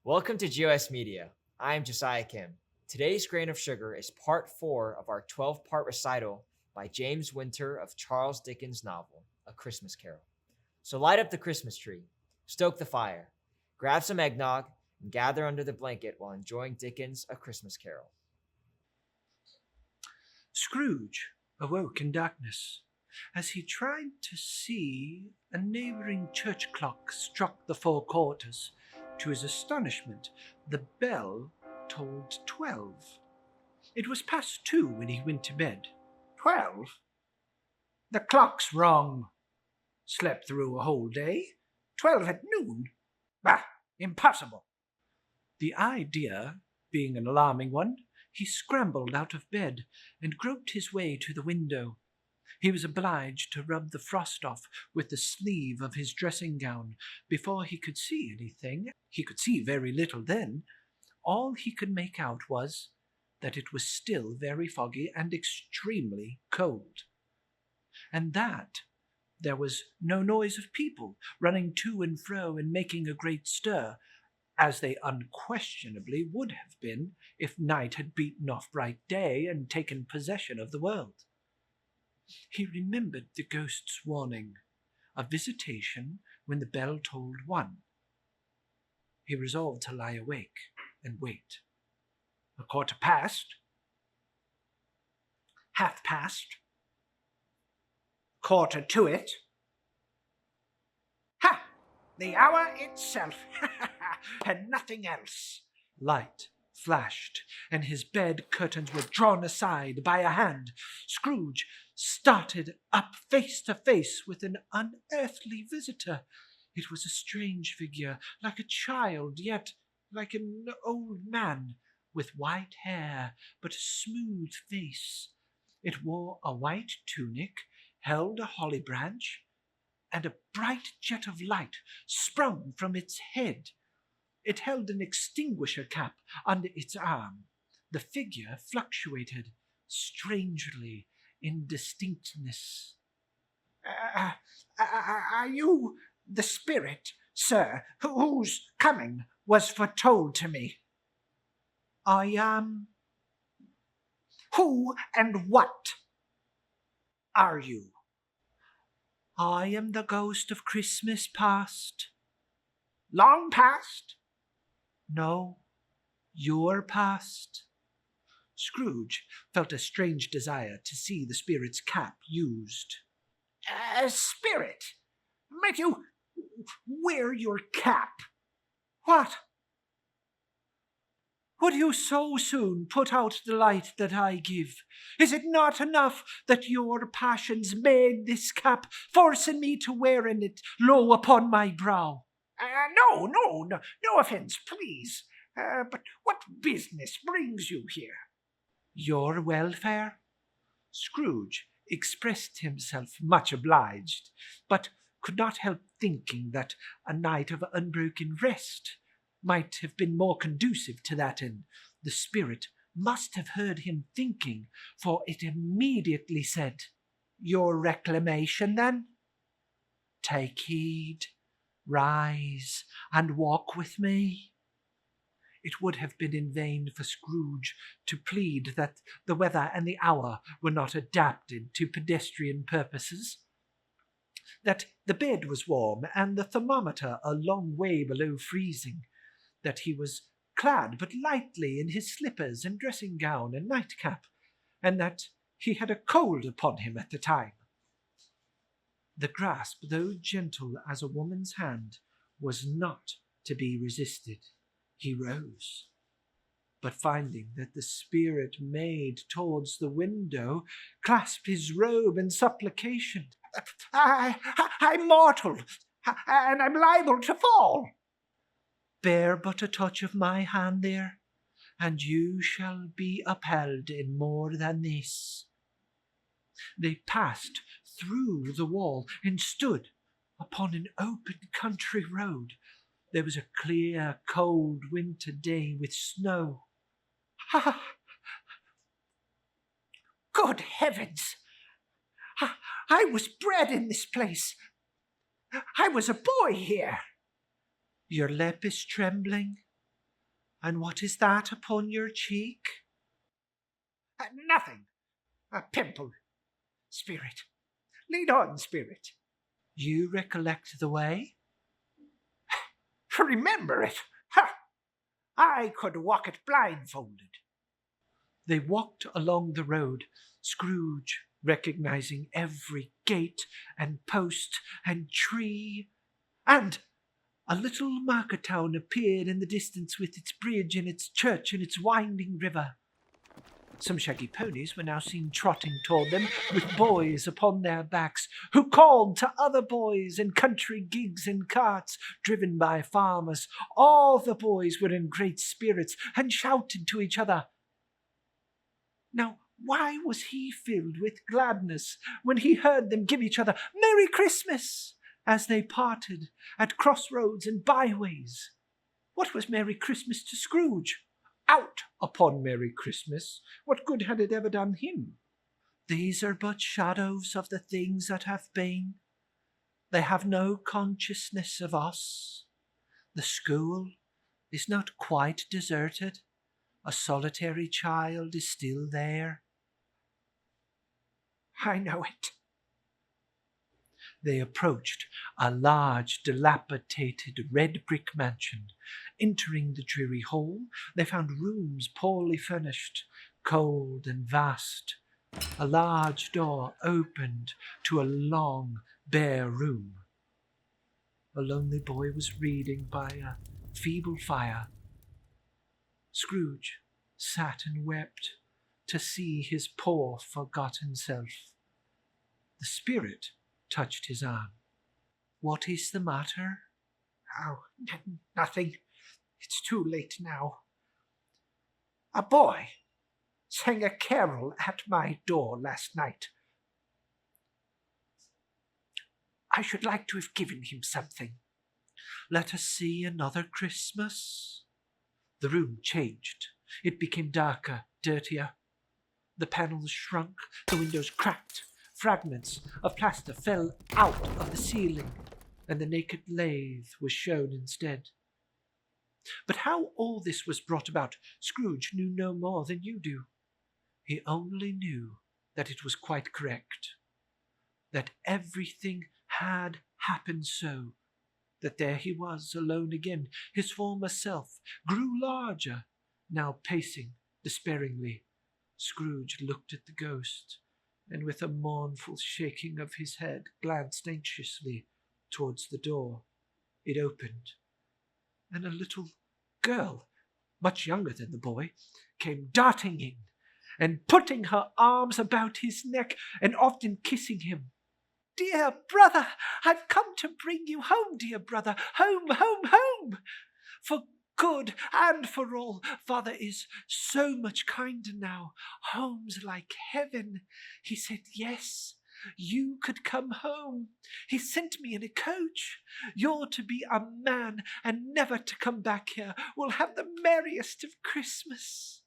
Welcome to GOS Media. I am Josiah Kim. Today's Grain of Sugar is part 4 of our 12-part recital by James Winter of Charles Dickens' novel, A Christmas Carol. So light up the Christmas tree, stoke the fire, grab some eggnog, and gather under the blanket while enjoying Dickens' A Christmas Carol. Scrooge awoke in darkness. As he tried to see, a neighbouring church clock struck the 4 quarters. To his astonishment, the bell tolled 12. It was past 2 when he went to bed. 12? The clock's wrong. Slept through a whole day. 12 at noon? Bah, impossible. The idea being an alarming one, he scrambled out of bed and groped his way to the window. He was obliged to rub the frost off with the sleeve of his dressing gown before he could see anything. He could see very little then. All he could make out was that it was still very foggy and extremely cold, and that there was no noise of people running to and fro and making a great stir, as they unquestionably would have been if night had beaten off bright day and taken possession of the world. He remembered the ghost's warning, a visitation when the bell tolled 1. He resolved to lie awake and wait. 1/4 past, 1/2 past, 1/4 to it. Ha! The hour itself, and nothing else. Light flashed, and his bed curtains were drawn aside by a hand. Scrooge started up face to face with an unearthly visitor. It was a strange figure, like a child, yet like an old man, with white hair, but a smooth face. It wore a white tunic, held a holly branch, and a bright jet of light sprung from its head. It held an extinguisher cap under its arm. The figure fluctuated strangely in distinctness. Are you the spirit, sir, whose coming was foretold to me? I am. Who and what are you? I am the ghost of Christmas past. Long past? No, your past. Scrooge felt a strange desire to see the spirit's cap used. A spirit? Might you wear your cap? What? Would you so soon put out the light that I give? Is it not enough that your passions made this cap, forcing me to wearing it low upon my brow? No offence, please. But what business brings you here? Your welfare? Scrooge expressed himself much obliged, but could not help thinking that a night of unbroken rest might have been more conducive to that end. The spirit must have heard him thinking, for it immediately said, Your reclamation, then? Take heed, rise, and walk with me. It would have been in vain for Scrooge to plead that the weather and the hour were not adapted to pedestrian purposes, that the bed was warm and the thermometer a long way below freezing, that he was clad but lightly in his slippers and dressing gown and nightcap, and that he had a cold upon him at the time. The grasp, though gentle as a woman's hand, was not to be resisted. He rose, but finding that the spirit made towards the window, clasped his robe in supplication. I'm mortal, and I'm liable to fall. Bear but a touch of my hand there, and you shall be upheld in more than this. They passed through the wall and stood upon an open country road. There was a clear, cold winter day with snow. Good heavens! I was bred in this place. I was a boy here. Your lip is trembling. And what is that upon your cheek? Nothing. A pimple. Spirit. Lead on, Spirit. You recollect the way? Remember it. Ha! I could walk it blindfolded. They walked along the road, Scrooge recognizing every gate and post and tree, and a little market town appeared in the distance with its bridge and its church and its winding river. Some shaggy ponies were now seen trotting toward them with boys upon their backs, who called to other boys in country gigs and carts driven by farmers. All the boys were in great spirits and shouted to each other. Now, why was he filled with gladness when he heard them give each other Merry Christmas as they parted at crossroads and byways? What was Merry Christmas to Scrooge? Out upon Merry Christmas! What good had it ever done him? These are but shadows of the things that have been. They have no consciousness of us. The school is not quite deserted. A solitary child is still there. I know it. They approached a large, dilapidated red brick mansion. Entering the dreary hall, they found rooms poorly furnished, cold and vast. A large door opened to a long, bare room. A lonely boy was reading by a feeble fire. Scrooge sat and wept to see his poor, forgotten self. The spirit touched his arm. What is the matter? Oh, nothing. It's too late now. A boy sang a carol at my door last night. I should like to have given him something. Let us see another Christmas. The room changed. It became darker, dirtier. The panels shrunk, the windows cracked. Fragments of plaster fell out of the ceiling, and the naked lathe was shown instead. But how all this was brought about, Scrooge knew no more than you do. He only knew that it was quite correct, that everything had happened so, that there he was, alone again. His former self grew larger, now pacing despairingly. Scrooge looked at the ghost, and with a mournful shaking of his head, glanced anxiously towards the door. It opened, and a little girl, much younger than the boy, came darting in, and putting her arms about his neck, and often kissing him. Dear brother, I've come to bring you home, dear brother. Home, home, home! For good and for all, Father is so much kinder now. Home's like heaven. He said yes, you could come home. He sent me in a coach. You're to be a man and never to come back here. We'll have the merriest of Christmas.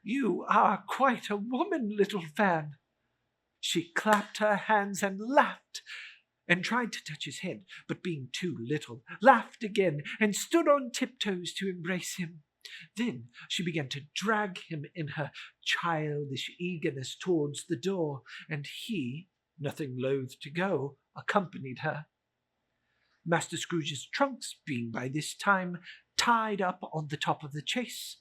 You are quite a woman, little Fan. She clapped her hands and laughed, and tried to touch his head, but being too little, laughed again and stood on tiptoes to embrace him. Then she began to drag him in her childish eagerness towards the door, and he, nothing loath to go, accompanied her. Master Scrooge's trunks being by this time tied up on the top of the chaise,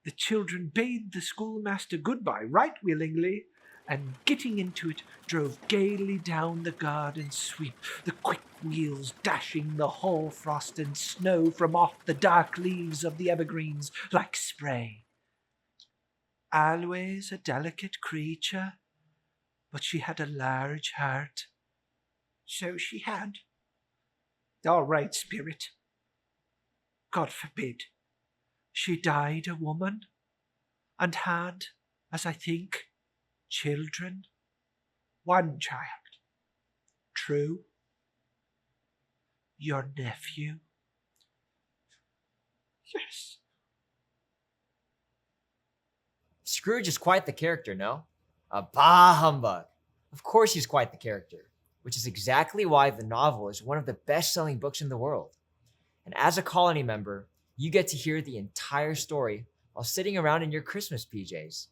the children bade the schoolmaster good-bye right willingly, and getting into it, drove gaily down the garden sweep, the quick wheels dashing the hoar frost and snow from off the dark leaves of the evergreens like spray. Always a delicate creature, but she had a large heart. So she had. All right, Spirit. God forbid. She died a woman, and had, as I think, children. One child. True. Your nephew. Yes. Scrooge is quite the character, no? A bah humbug. Of course he's quite the character, which is exactly why the novel is one of the best-selling books in the world. And as a colony member, you get to hear the entire story while sitting around in your Christmas PJs.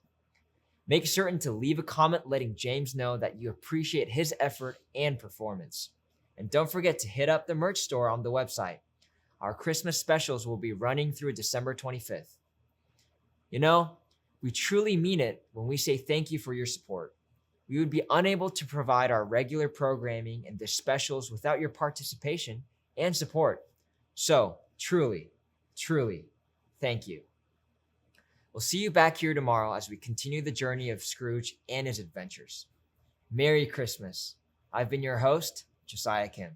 Make certain to leave a comment letting James know that you appreciate his effort and performance. And don't forget to hit up the merch store on the website. Our Christmas specials will be running through December 25th. You know, we truly mean it when we say thank you for your support. We would be unable to provide our regular programming and the specials without your participation and support. So, truly, thank you. We'll see you back here tomorrow as we continue the journey of Scrooge and his adventures. Merry Christmas. I've been your host, Josiah Kim.